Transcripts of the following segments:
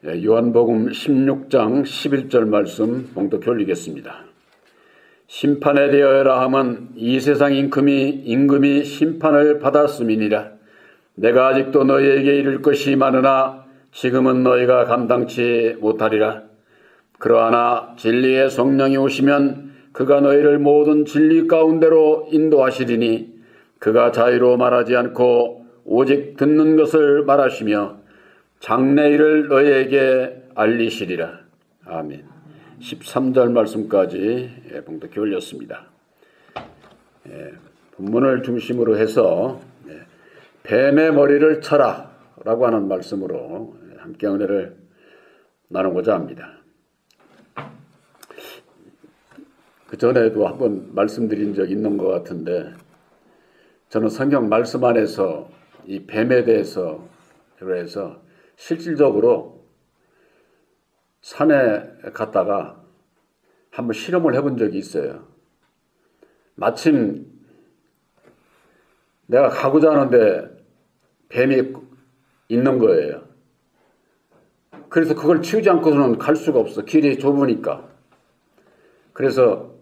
요한복음 16장 11절 말씀 봉독해 올리겠습니다. 심판에 대하여라 함은 이 세상 임금이 심판을 받았음이니라. 내가 아직도 너희에게 이를 것이 많으나 지금은 너희가 감당치 못하리라. 그러하나 진리의 성령이 오시면 그가 너희를 모든 진리 가운데로 인도하시리니 그가 자유로 말하지 않고 오직 듣는 것을 말하시며 장래일을 너희에게 알리시리라. 아멘. 13절 말씀까지 봉독해 올렸습니다. 본문을 중심으로 해서 뱀의 머리를 쳐라 라고 하는 말씀으로 함께 은혜를 나누고자 합니다. 그 전에도 한번 말씀드린 적 있는 것 같은데, 저는 성경 말씀 안에서 이 뱀에 대해서 그래서 실질적으로 산에 갔다가 한번 실험을 해본 적이 있어요. 마침 내가 가고자 하는데 뱀이 있는 거예요. 그래서 그걸 치우지 않고서는 갈 수가 없어. 길이 좁으니까. 그래서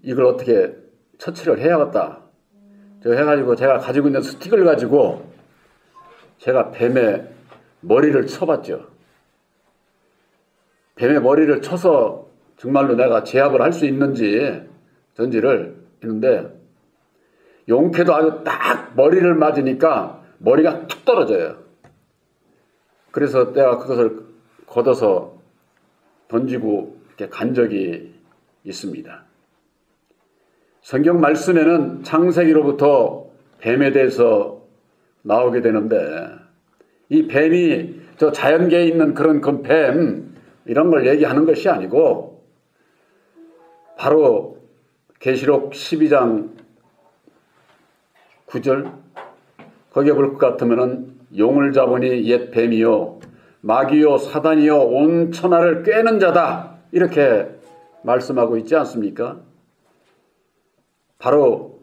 이걸 어떻게 처치를 해야겠다. 해가지고 제가 가지고 있는 스틱을 가지고 제가 뱀의 머리를 쳐봤죠. 뱀의 머리를 쳐서 정말로 내가 제압을 할 수 있는지를 했는데, 용케도 아주 딱 머리를 맞으니까 머리가 툭 떨어져요. 그래서 내가 그것을 걷어서 던지고 이렇게 간 적이 있습니다. 성경 말씀에는 창세기로부터 뱀에 대해서 나오게 되는데, 이 뱀이 저 자연계에 있는 그런 뱀 이런 걸 얘기하는 것이 아니고 바로 계시록 12장 9절 거기에 볼 것 같으면은 용을 잡으니 옛 뱀이요 마귀요 사단이요 온 천하를 꿰는 자다 이렇게 말씀하고 있지 않습니까? 바로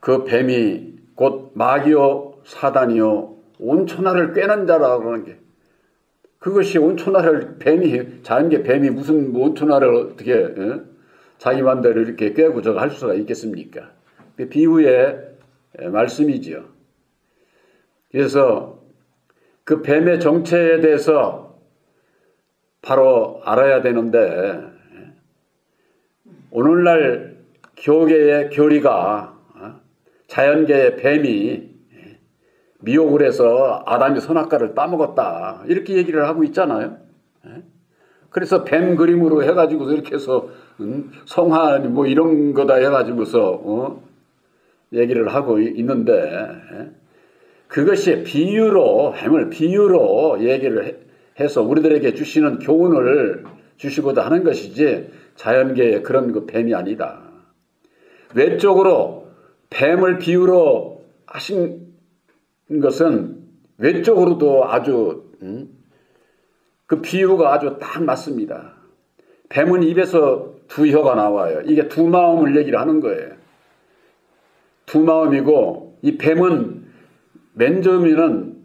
그 뱀이 곧 마귀요 사단이요 온 천하를 꿰는 자라고 하는 게, 그것이 온 천하를 자연계 뱀이 무슨 온 천하를 어떻게 자기 맘대로 이렇게 꿰고 저거 할 수가 있겠습니까? 비유의 말씀이지요. 그래서 그 뱀의 정체에 대해서 바로 알아야 되는데, 오늘날 교계의 교리가 자연계의 뱀이 미혹을 해서 아담이 선악과를 따먹었다 이렇게 얘기를 하고 있잖아요. 그래서 뱀 그림으로 해가지고 이렇게 해서 성화 뭐 이런 거다 해가지고서 얘기를 하고 있는데, 그것이 뱀을 비유로 얘기를 해서 우리들에게 주시는 교훈을 주시고자 하는 것이지 자연계의 그런 그 뱀이 아니다. 외적으로 뱀을 비유로 하신 것은 외적으로도 아주 그 비유가 아주 딱 맞습니다. 뱀은 입에서 두 혀가 나와요. 이게 두 마음을 얘기를 하는 거예요. 두 마음이고, 이 뱀은 맨처음에는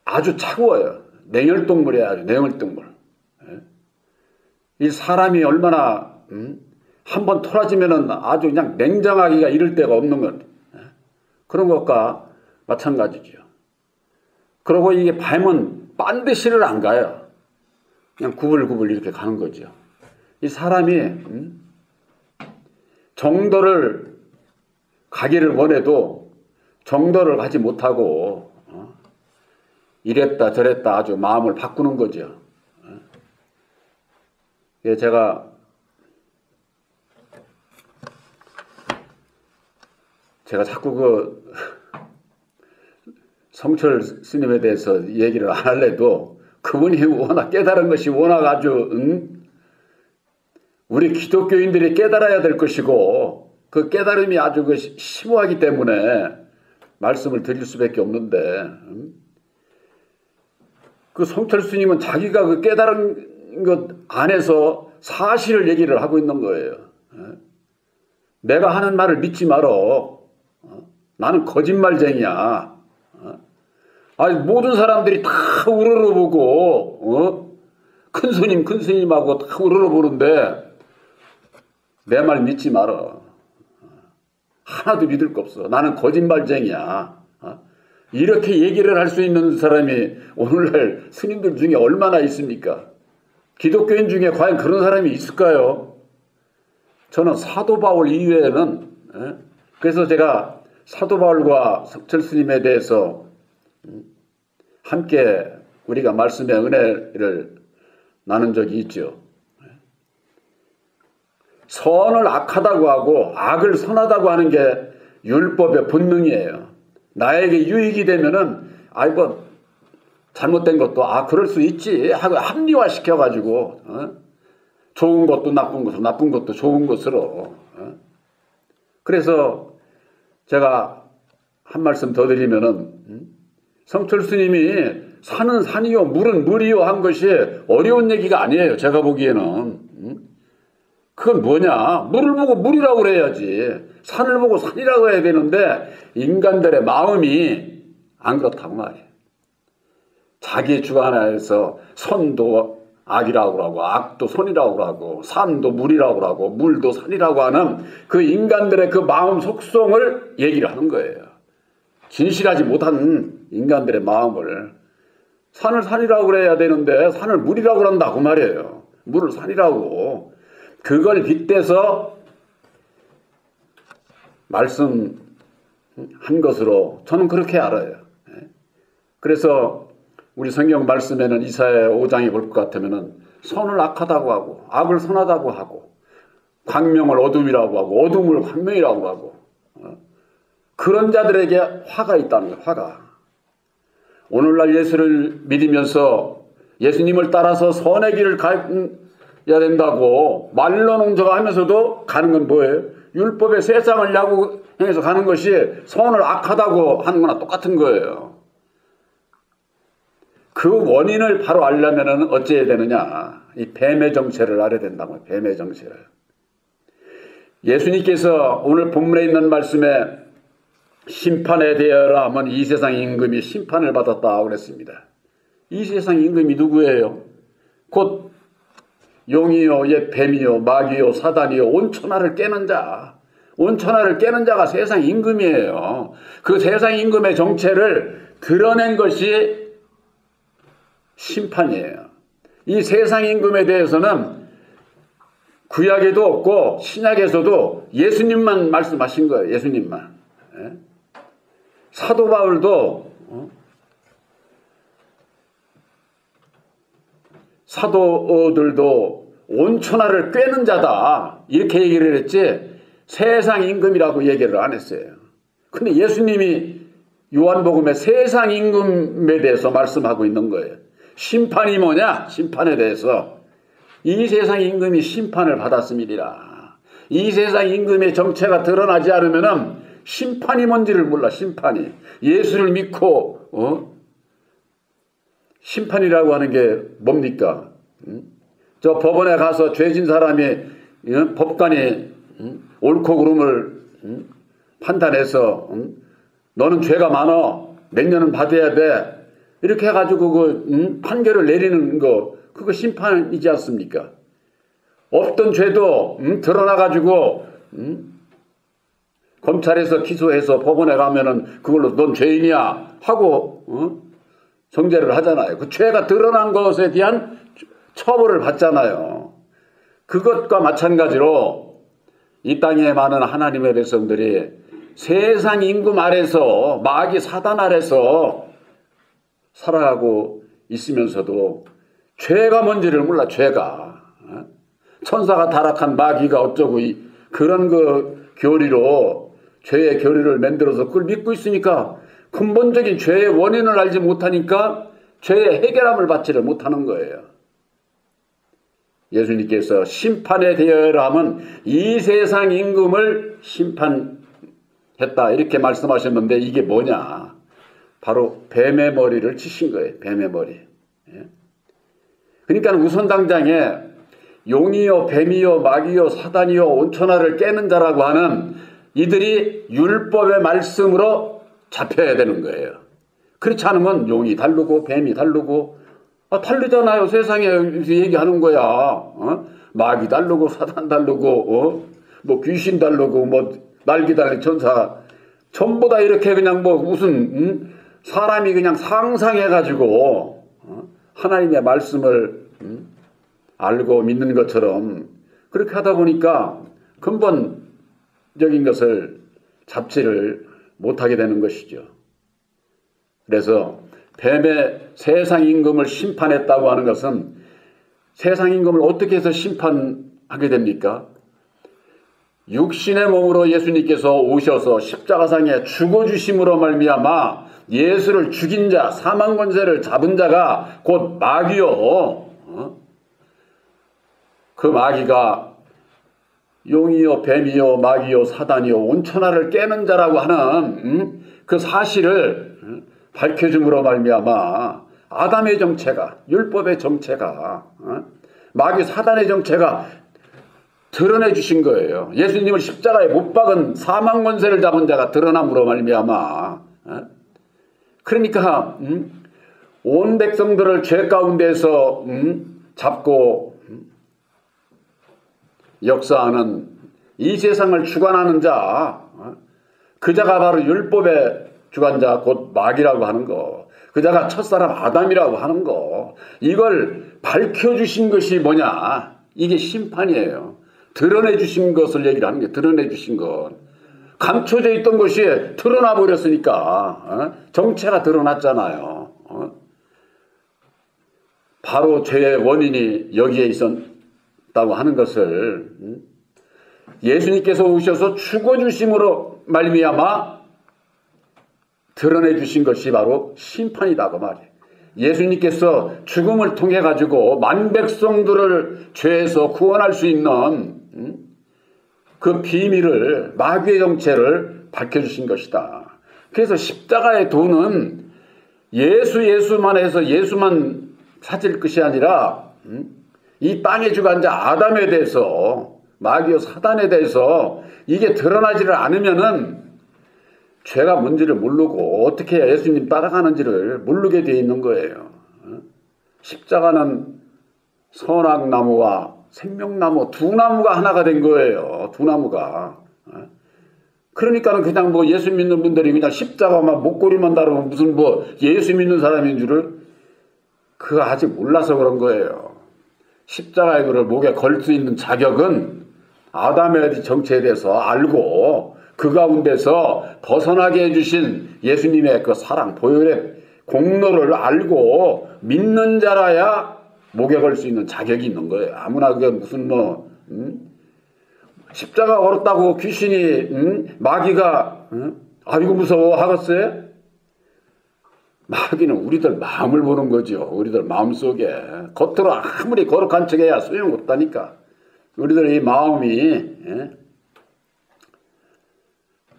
아주 차가워요. 냉혈동물이에요. 아주 냉혈동물. 이 사람이 얼마나 한번 토라지면은 아주 그냥 냉정하기가 이를 데가 없는 것, 그런 것과 마찬가지죠. 그리고 이게 뱀은 반드시를 안 가요. 그냥 구불구불 이렇게 가는 거죠. 이 사람이 정도를 가기를 원해도 정도를 가지 못하고 이랬다 저랬다 아주 마음을 바꾸는 거죠. 제가 자꾸 성철 스님에 대해서 얘기를 안 할래도 그분이 워낙 깨달은 것이 워낙 아주 우리 기독교인들이 깨달아야 될 것이고, 그 깨달음이 아주 심오하기 때문에 말씀을 드릴 수밖에 없는데, 그 성철 스님은 자기가 그 깨달은 것 안에서 사실을 얘기를 하고 있는 거예요. 내가 하는 말을 믿지 말어. 나는 거짓말쟁이야. 아니 모든 사람들이 다 우러러보고 큰 스님하고 다 우러러보는데 내 말 믿지 마라. 하나도 믿을 거 없어. 나는 거짓말쟁이야. 이렇게 얘기를 할 수 있는 사람이 오늘날 스님들 중에 얼마나 있습니까? 기독교인 중에 과연 그런 사람이 있을까요? 저는 사도 바울 이외에는 그래서 제가 사도 바울과 석철 스님에 대해서 함께 우리가 말씀의 은혜를 나눈 적이 있죠. 선을 악하다고 하고 악을 선하다고 하는 게 율법의 본능이에요. 나에게 유익이 되면은 뭐 잘못된 것도 그럴 수 있지 하고 합리화시켜가지고 좋은 것도 나쁜 것으로 나쁜 것도 좋은 것으로 그래서 제가 한 말씀 더 드리면은 성철 스님이 산은 산이요 물은 물이요 한 것이 어려운 얘기가 아니에요. 제가 보기에는 그건 뭐냐? 물을 보고 물이라고 그래야지. 산을 보고 산이라고 해야 되는데 인간들의 마음이 안 그렇다고 말이에요. 자기 주관 안에서 선도 악이라고 하고 악도 선이라고 하고 산도 물이라고 하고 물도 산이라고 하는 그 인간들의 그 마음 속성을 얘기를 하는 거예요. 진실하지 못한 인간들의 마음을 산을 산이라고 그래야 되는데 산을 물이라고 그런다고 말이에요. 물을 산이라고. 그걸 빗대서 말씀한 것으로 저는 그렇게 알아요. 그래서 우리 성경 말씀에는 이사야 5장에 볼 것 같으면은 선을 악하다고 하고 악을 선하다고 하고 광명을 어둠이라고 하고 어둠을 광명이라고 하고 그런 자들에게 화가 있다는 거예요. 화가. 오늘날 예수를 믿으면서 예수님을 따라서 선의 길을 가야 된다고 말로농저가 하면서도 가는 건 뭐예요? 율법의 세상을 야구행해서 가는 것이 선을 악하다고 하는 거나 똑같은 거예요. 그 원인을 바로 알려면 어찌해야 되느냐? 이 뱀의 정체를 알아야 된다고요. 뱀의 정체를. 예수님께서 오늘 본문에 있는 말씀에 심판에 대하여라 하면 이 세상 임금이 심판을 받았다고 그랬습니다. 이 세상 임금이 누구예요? 곧 용이요 옛 뱀이요 마귀요 사단이요 온천하를 깨는 자. 온천하를 깨는 자가 세상 임금이에요. 그 세상 임금의 정체를 드러낸 것이 심판이에요. 이 세상 임금에 대해서는 구약에도 없고 신약에서도 예수님만 말씀하신 거예요. 예수님만. 사도 바울도 사도들도 온천하를 꿰는 자다 이렇게 얘기를 했지 세상 임금이라고 얘기를 안 했어요. 근데 예수님이 요한복음에 세상 임금에 대해서 말씀하고 있는 거예요. 심판이 뭐냐? 심판에 대해서 이 세상 임금이 심판을 받았음이니라. 이 세상 임금의 정체가 드러나지 않으면 심판이 뭔지를 몰라. 심판이. 예수를 믿고 심판이라고 하는 게 뭡니까? 저 법원에 가서 죄진 사람이 법관이 옳고 그름을 판단해서 너는 죄가 많어 몇 년은 받아야 돼 이렇게 해가지고 그 판결을 내리는 거 그거 심판이지 않습니까? 없던 죄도 드러나가지고 검찰에서 기소해서 법원에 가면은 그걸로 넌 죄인이야 하고 정죄를 하잖아요. 그 죄가 드러난 것에 대한 처벌을 받잖아요. 그것과 마찬가지로 이 땅에 많은 하나님의 백성들이 세상 임금 아래서 마귀 사단 아래서 살아가고 있으면서도 죄가 뭔지를 몰라. 죄가 천사가 타락한 마귀가 어쩌고 그런 그 교리로 죄의 교리를 만들어서 그걸 믿고 있으니까 근본적인 죄의 원인을 알지 못하니까 죄의 해결함을 받지를 못하는 거예요. 예수님께서 심판에 대하여라 하면 이 세상 임금을 심판했다 이렇게 말씀하셨는데 이게 뭐냐? 바로 뱀의 머리를 치신 거예요. 뱀의 머리. 그러니까 우선 당장에 용이요 뱀이요 마귀요 사단이요 온천하를 깨는 자라고 하는 이들이 율법의 말씀으로 잡혀야 되는 거예요. 그렇지 않으면 용이 다르고 뱀이 다르고 다르잖아요. 세상에 얘기하는 거야. 마귀 다르고 사단 다르고 뭐 귀신 다르고 뭐 날개 달린 천사 전부 다 이렇게 그냥 뭐 무슨 사람이 그냥 상상해가지고 하나님의 말씀을 알고 믿는 것처럼 그렇게 하다 보니까 근본적인 것을 잡지를 못하게 되는 것이죠. 그래서 뱀의 세상 임금을 심판했다고 하는 것은 세상 임금을 어떻게 해서 심판하게 됩니까? 육신의 몸으로 예수님께서 오셔서 십자가상에 죽어주심으로 말미암아 예수를 죽인 자, 사망 권세를 잡은 자가 곧 마귀요. 그 마귀가 용이요, 뱀이요, 마귀요, 사단이요, 온천하를 깨는 자라고 하는 그 사실을 밝혀줌으로 말미암아 아담의 정체가, 율법의 정체가, 마귀 사단의 정체가 드러내 주신 거예요. 예수님을 십자가에 못 박은 사망 권세를 잡은 자가 드러남으로 말미암아. 그러니까 온 백성들을 죄 가운데서 잡고 역사하는 이 세상을 주관하는 자, 그 자가 바로 율법의 주관자 곧 마귀라고 하는 거, 그 자가 첫사람 아담이라고 하는 거, 이걸 밝혀주신 것이 뭐냐? 이게 심판이에요. 드러내 주신 것을 얘기를 하는 게 드러내 주신 것. 감춰져 있던 것이 드러나 버렸으니까 정체가 드러났잖아요. 바로 죄의 원인이 여기에 있었다고 하는 것을 예수님께서 오셔서 죽어주심으로 말미암아 드러내 주신 것이 바로 심판이다고 말이에요. 예수님께서 죽음을 통해 가지고 만 백성들을 죄에서 구원할 수 있는 그 비밀을, 마귀의 정체를 밝혀주신 것이다. 그래서 십자가의 도는 예수만 해서 예수만 찾을 것이 아니라 이 땅의 주관자 아담에 대해서, 마귀와 사단에 대해서 이게 드러나지를 않으면은 죄가 뭔지를 모르고 어떻게 해야 예수님 따라가는지를 모르게 되어 있는 거예요. 십자가는 선악나무와 생명나무 두 나무가 하나가 된 거예요. 두 나무가. 그러니까는 그냥 뭐 예수 믿는 분들이 그냥 십자가만 목걸이만 다루면 무슨 뭐 예수 믿는 사람인 줄을 그거 아직 몰라서 그런 거예요. 십자가의 그를 목에 걸 수 있는 자격은 아담의 정체에 대해서 알고 그 가운데서 벗어나게 해주신 예수님의 그 사랑, 보혈의 공로를 알고 믿는 자라야 목에 걸 수 있는 자격이 있는 거예요. 아무나 그게 무슨 십자가 걸었다고 귀신이 마귀가 아이고 무서워 하겠어요? 마귀는 우리들 마음을 보는 거죠. 우리들 마음속에. 겉으로 아무리 거룩한 척해야 소용없다니까. 우리들 이 마음이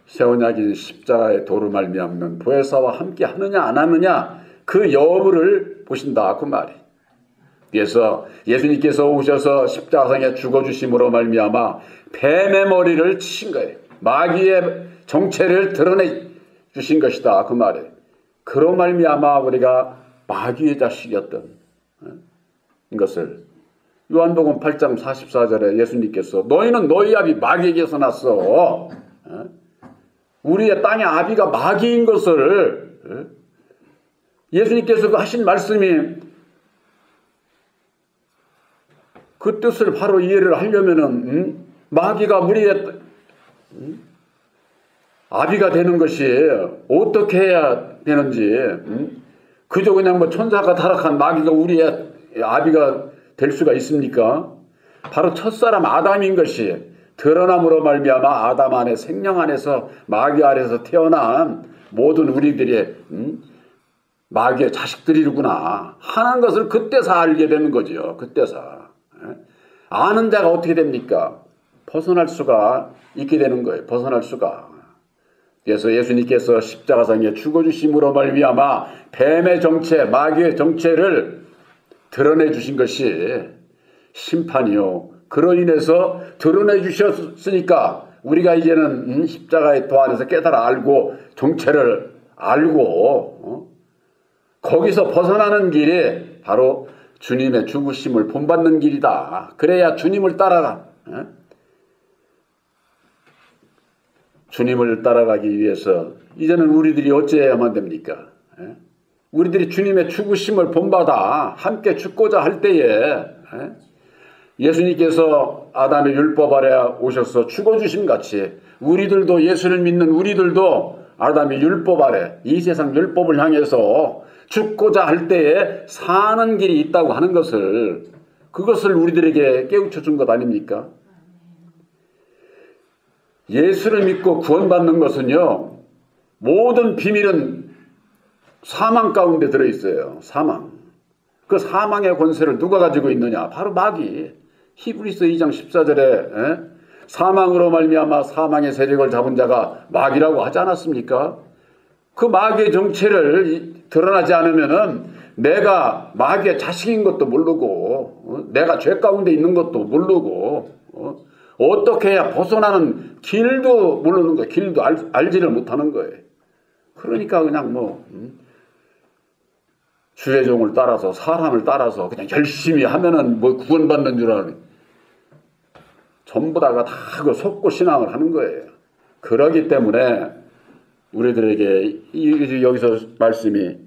새 언약인 십자가의 도로 말미암는 보혜사와 함께 하느냐 안 하느냐 그 여부를 보신다 그 말이. 그래서 예수님께서 오셔서 십자가상에 죽어주심으로 말미암아 뱀의 머리를 치신 거예요. 마귀의 정체를 드러내 주신 것이다 그 말이에요. 그로 말미암아 우리가 마귀의 자식이었던 것을 요한복음 8장 44절에 예수님께서 너희는 너희 아비 마귀에게서 났어. 우리의 땅의 아비가 마귀인 것을 예수님께서 하신 말씀이 그 뜻을 바로 이해를 하려면은 마귀가 우리의 아비가 되는 것이 어떻게 해야 되는지 그저 그냥 뭐 천사가 타락한 마귀가 우리의 아비가 될 수가 있습니까? 바로 첫사람 아담인 것이 드러남으로 말미암아 아담 안에 생명 안에서 마귀 아래서 태어난 모든 우리들의 마귀의 자식들이구나 하는 것을 그때서 알게 되는 거죠. 그때서. 아는 자가 어떻게 됩니까? 벗어날 수가 있게 되는 거예요. 벗어날 수가. 그래서 예수님께서 십자가상에 죽어주심으로 말미암아 뱀의 정체, 마귀의 정체를 드러내 주신 것이 심판이요. 그로 인해서 드러내 주셨으니까 우리가 이제는 십자가의 도 안에서 깨달아 알고 정체를 알고 거기서 벗어나는 길이 바로 주님의 죽으심을 본받는 길이다. 그래야 주님을 따라가. 주님을 따라가기 위해서 이제는 우리들이 어찌해야만 됩니까? 우리들이 주님의 죽으심을 본받아 함께 죽고자 할 때에 예수님께서 아담의 율법 아래 오셔서 죽어주신 같이 우리들도 예수를 믿는 우리들도 아담의 율법 아래 이 세상 율법을 향해서 죽고자 할 때에 사는 길이 있다고 하는 것을 그것을 우리들에게 깨우쳐 준 것 아닙니까? 예수를 믿고 구원받는 것은요, 모든 비밀은 사망 가운데 들어있어요. 사망. 그 사망의 권세를 누가 가지고 있느냐? 바로 마귀. 히브리서 2장 14절에 사망으로 말미암아 사망의 세력을 잡은 자가 마귀라고 하지 않았습니까? 그 마귀의 정체를 드러나지 않으면은 내가 마귀의 자식인 것도 모르고 내가 죄 가운데 있는 것도 모르고 어떻게 해야 벗어나는 길도 모르는 거예요. 길도 알지를 못하는 거예요. 그러니까 그냥 주의 종을 따라서 사람을 따라서 그냥 열심히 하면은 구원받는 줄 아는 전부 다가 다 그 속고 신앙을 하는 거예요. 그러기 때문에 우리들에게 여기서 말씀이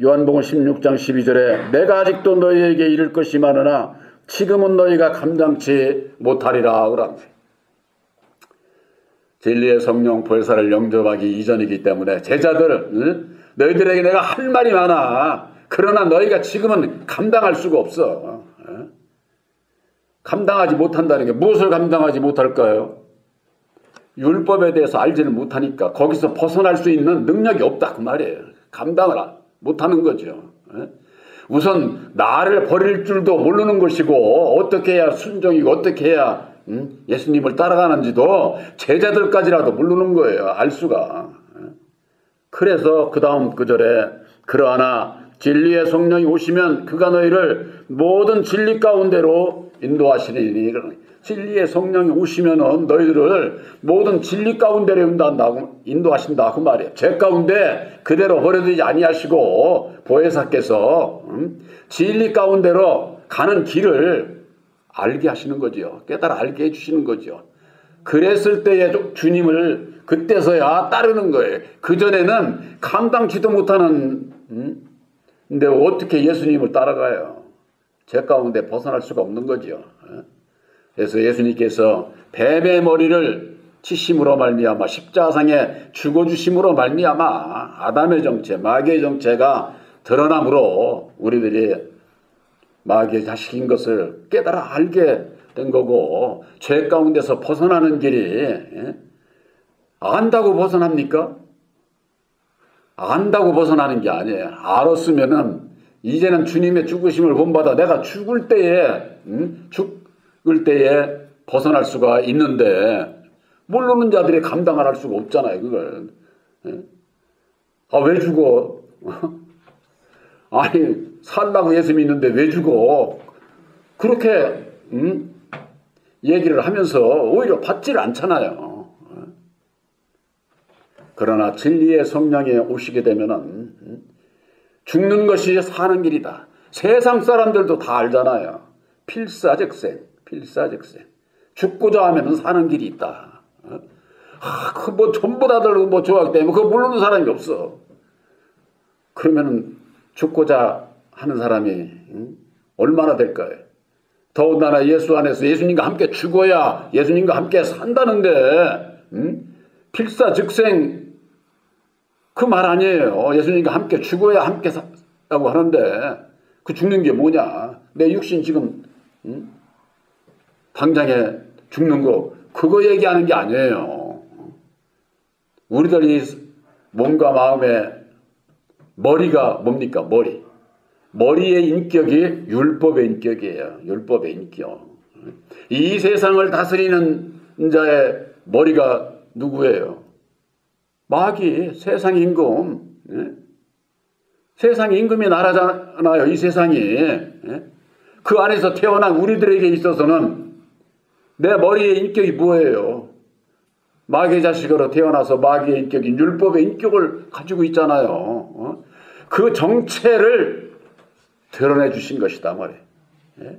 요한복음 16장 12절에 내가 아직도 너희에게 이를 것이 많으나 지금은 너희가 감당치 못하리라 그럽니다. 진리의 성령 보혜사를 영접하기 이전이기 때문에 제자들 너희들에게 내가 할 말이 많아. 그러나 너희가 지금은 감당할 수가 없어. 감당하지 못한다는 게 무엇을 감당하지 못할까요? 율법에 대해서 알지를 못하니까 거기서 벗어날 수 있는 능력이 없다 그 말이에요. 감당을 못하는 거죠. 우선 나를 버릴 줄도 모르는 것이고 어떻게 해야 순종이고 어떻게 해야 예수님을 따라가는지도 제자들까지라도 모르는 거예요. 알 수가. 그래서 그 다음 구절에 그러하나 진리의 성령이 오시면 그가 너희를 모든 진리 가운데로 인도하시리니 진리의 성령이 오시면은 너희들을 모든 진리 가운데로 인도하신다 그 말이에요. 죄 가운데 그대로 버려두지 아니하시고 보혜사께서 진리 가운데로 가는 길을 알게 하시는 거죠. 깨달아 알게 해주시는 거죠. 그랬을 때에 주님을 그때서야 따르는 거예요. 그전에는 감당치도 못하는 근데 어떻게 예수님을 따라가요? 죄 가운데 벗어날 수가 없는 거죠. 그래서 예수님께서 뱀의 머리를 치심으로 말미암아 십자상에 죽어주심으로 말미암아 아담의 정체, 마귀의 정체가 드러남으로 우리들이 마귀의 자식인 것을 깨달아 알게 된 거고 죄 가운데서 벗어나는 길이 안다고 벗어납니까? 안다고 벗어나는 게 아니에요. 알았으면은 이제는 주님의 죽으심을 본받아 내가 죽을 때에 벗어날 수가 있는데 모르는 자들이 감당을 할 수가 없잖아요. 그걸. 왜 죽어? 아니 살라고 예수 믿는데 왜 죽어? 그렇게 얘기를 하면서 오히려 받지를 않잖아요. 그러나 진리의 성령이 오시게 되면은 죽는 것이 사는 길이다. 세상 사람들도 다 알잖아요. 필사적생. 죽고자 하면은 사는 길이 있다. 전부 다들 좋아하기 때문에 그거 모르는 사람이 없어. 그러면은 죽고자 하는 사람이 얼마나 될까요? 더군다나 예수 안에서 예수님과 함께 죽어야 예수님과 함께 산다는데 필사즉생 그 말 아니에요. 예수님과 함께 죽어야 함께 산다고 하는데 그 죽는 게 뭐냐? 내 육신 지금 당장에 죽는 거 그거 얘기하는 게 아니에요. 우리들이 몸과 마음의 머리가 뭡니까? 머리의 인격이 율법의 인격이에요. 율법의 인격. 이 세상을 다스리는 자의 머리가 누구예요? 마귀, 세상 임금. 세상 임금의 나라잖아요. 이 세상이. 그 안에서 태어난 우리들에게 있어서는 내 머리의 인격이 뭐예요? 마귀의 자식으로 태어나서 마귀의 인격인 율법의 인격을 가지고 있잖아요. 그 정체를 드러내 주신 것이다 말이에요. 예?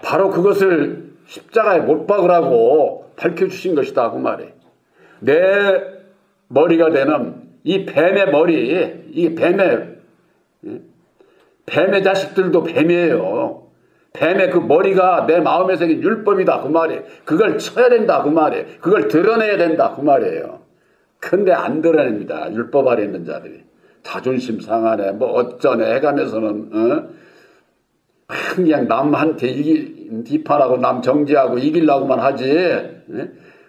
바로 그것을 십자가에 못 박으라고 밝혀주신 것이다 그 말이에요. 내 머리가 되는 이 뱀의 머리, 이 뱀의 자식들도 뱀이에요. 뱀의 그 머리가 내 마음에 새긴 율법이다 그 말이에요. 그걸 쳐야 된다 그 말이에요. 그걸 드러내야 된다 그 말이에요. 근데 안 드러냅니다. 율법 아래 있는 자들이. 자존심 상하네 뭐 어쩌네 해가면서는 그냥 남한테 비판하고 남 정지하고 이기려고만 하지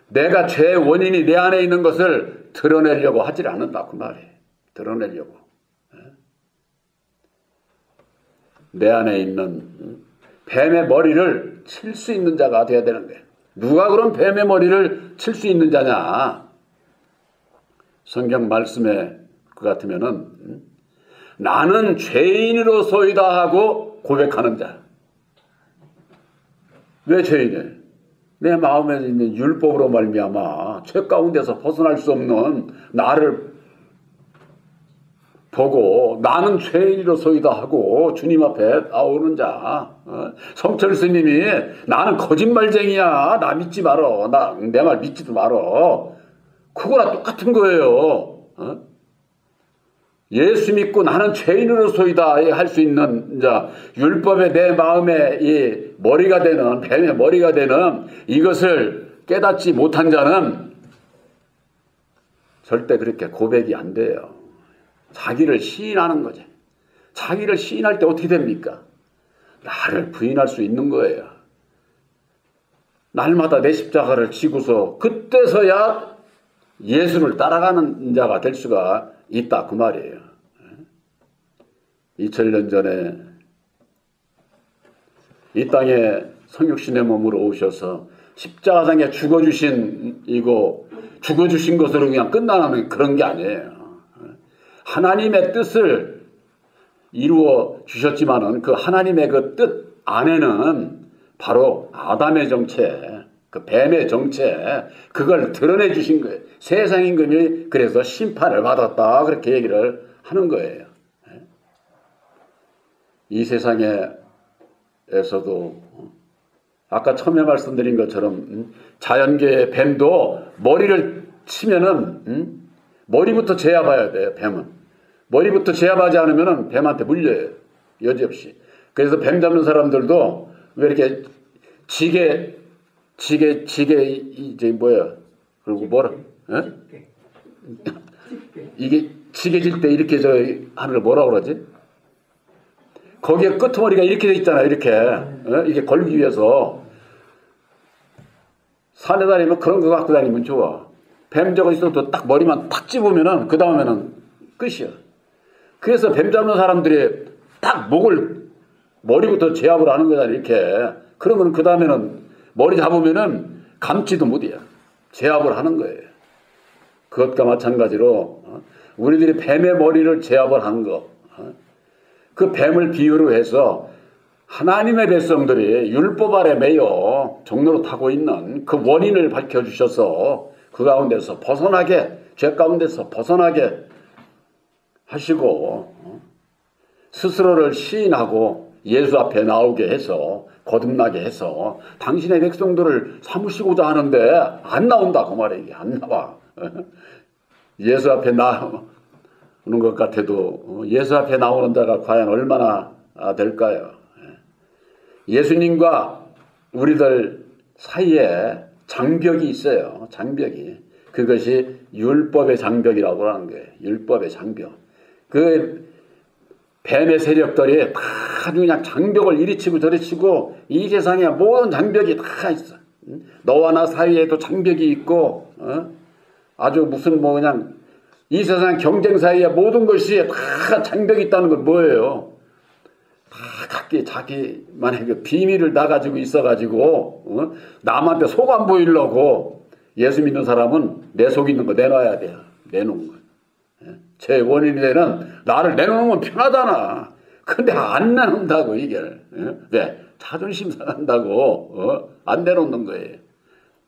내가 죄의 원인이 내 안에 있는 것을 드러내려고 하질 않는다 그 말이에요. 드러내려고. 내 안에 있는 뱀의 머리를 칠 수 있는 자가 되어야 되는 거예요. 누가 그럼 뱀의 머리를 칠 수 있는 자냐? 성경 말씀에 그 같으면은 나는 죄인으로소이다 하고 고백하는 자. 왜 죄인이에요? 내 마음에 있는 율법으로 말미암아 죄 가운데서 벗어날 수 없는 나를 보고 나는 죄인으로소이다 하고 주님 앞에 나오는 자. 성철 스님이 나는 거짓말쟁이야. 나 믿지 말어. 내 말 믿지도 말어. 그거랑 똑같은 거예요. 예수 믿고 나는 죄인으로소이다 할 수 있는 자, 율법의 내 마음에 이 머리가 되는 뱀의 머리가 되는 이것을 깨닫지 못한 자는 절대 그렇게 고백이 안 돼요. 자기를 시인하는 거지. 자기를 시인할 때 어떻게 됩니까? 나를 부인할 수 있는 거예요. 날마다 내 십자가를 지고서 그때서야 예수를 따라가는 자가 될 수가 있다 그 말이에요. 2000년 전에 이 땅에 성육신의 몸으로 오셔서 십자가상에 죽어주신 것으로 그냥 끝나는 그런 게 아니에요. 하나님의 뜻을 이루어 주셨지만은 그 하나님의 그 뜻 안에는 바로 아담의 정체, 그 뱀의 정체, 그걸 드러내 주신 거예요. 세상 임금이 그래서 심판을 받았다 그렇게 얘기를 하는 거예요. 이 세상에서도 아까 처음에 말씀드린 것처럼 자연계의 뱀도 머리를 치면은 머리부터 제압해야 돼요. 뱀은 머리부터 제압하지 않으면은 뱀한테 물려요. 여지없이. 그래서 뱀 잡는 사람들도 왜 이렇게 지게 이제 뭐야? 그리고 뭐라? 이게 지게질 때 이렇게 저 하는 걸 뭐라 그러지? 거기에 끄트머리가 이렇게 돼 있잖아요. 이렇게 이게 걸기 위해서 산에 다니면 그런 거 갖고 다니면 좋아. 뱀 저거 있어도 딱 머리만 탁 집으면은 그 다음에는 끝이야. 그래서 뱀 잡는 사람들이 딱 목을 머리부터 제압을 하는 거잖아. 이렇게. 그러면 그 다음에는 머리 잡으면은 감지도 못해요. 제압을 하는 거예요. 그것과 마찬가지로 우리들이 뱀의 머리를 제압을 한 거. 그 뱀을 비유로 해서 하나님의 백성들이 율법 아래 매여 종로로 타고 있는 그 원인을 밝혀주셔서 그 가운데서 벗어나게, 죄 가운데서 벗어나게 하시고 스스로를 시인하고 예수 앞에 나오게 해서 거듭나게 해서 당신의 백성들을 삼으시고자 하는데 안 나온다 그 말이에요. 이게 안 나와. 예수 앞에 나오는 것 같아도 예수 앞에 나오는 자가 과연 얼마나 될까요? 예수님과 우리들 사이에 장벽이 있어요. 장벽이. 그것이 율법의 장벽이라고 하는 거예요. 율법의 장벽. 그 뱀의 세력들이 다 아주 그냥 장벽을 이리 치고 저리 치고 이 세상에 모든 장벽이 다 있어. 너와 나 사이에도 장벽이 있고 아주 무슨 뭐 그냥 이 세상 경쟁 사이에 모든 것이 다 장벽이 있다는 건 뭐예요? 다 각기 자기만의 그 비밀을 다 가지고 있어가지고 남한테 속 안 보이려고 예수 믿는 사람은 내 속 있는 거 내놔야 돼요. 내놓은 거. 제 원인이 되는 나를 내놓는 건 편하잖아. 근데 안 내놓는다고 이게. 왜? 자존심 상한다고 안 내놓는 거예요.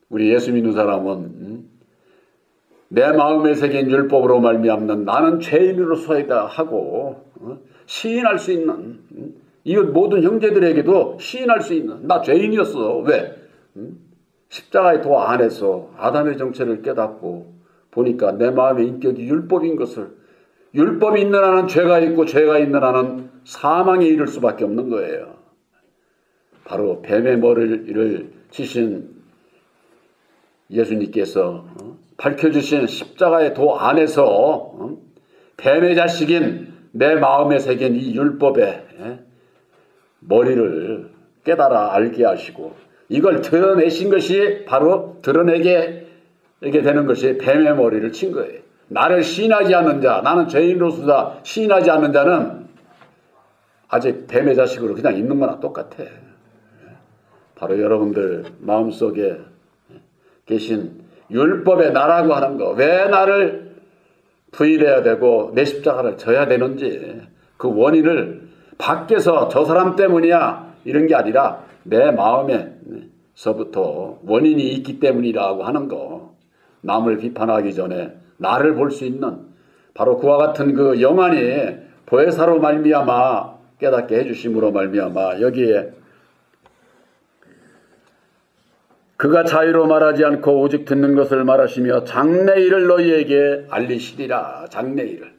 우리 예수 믿는 사람은 내 마음에 새긴 율법으로 말미암는 나는 죄인으로서이다 하고 시인할 수 있는, 이 모든 형제들에게도 시인할 수 있는, 나 죄인이었어. 왜? 십자가의 도 안에서 아담의 정체를 깨닫고 보니까 내 마음의 인격이 율법인 것을, 율법이 있는 한은 죄가 있고 죄가 있는 한은 사망에 이를 수밖에 없는 거예요. 바로 뱀의 머리를 치신 예수님께서 밝혀주신 십자가의 도 안에서 뱀의 자식인 내 마음에 새긴 이 율법의 머리를 깨달아 알게 하시고 이걸 드러내신 것이 바로 드러내게 되는 것이 뱀의 머리를 친 거예요. 나를 시인하지 않는 자, 나는 죄인으로서다 시인하지 않는 자는 아직 뱀의 자식으로 그냥 있는 거나 똑같아. 바로 여러분들 마음속에 계신 율법의 나라고 하는 거, 왜 나를 부인해야 되고 내 십자가를 져야 되는지 그 원인을 밖에서 저 사람 때문이야 이런 게 아니라 내 마음에서부터 원인이 있기 때문이라고 하는 거, 남을 비판하기 전에 나를 볼 수 있는 바로 그와 같은 그 영안이 보혜사로 말미암아 깨닫게 해주심으로 말미암아 여기에 그가 자유로 말하지 않고 오직 듣는 것을 말하시며 장래일을 너희에게 알리시리라. 장래일을.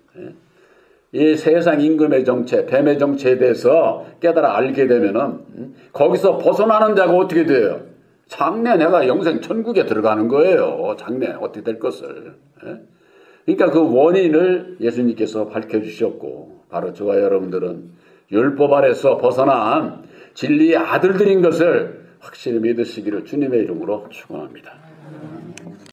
이 세상 임금의 정체, 뱀의 정체에 대해서 깨달아 알게 되면은 거기서 벗어나는 자가 어떻게 돼요? 장래 내가 영생 천국에 들어가는 거예요. 장래 어떻게 될 것을. 그러니까 그 원인을 예수님께서 밝혀주셨고 바로 저와 여러분들은 율법 아래서 벗어난 진리의 아들들인 것을 확실히 믿으시기를 주님의 이름으로 축원합니다.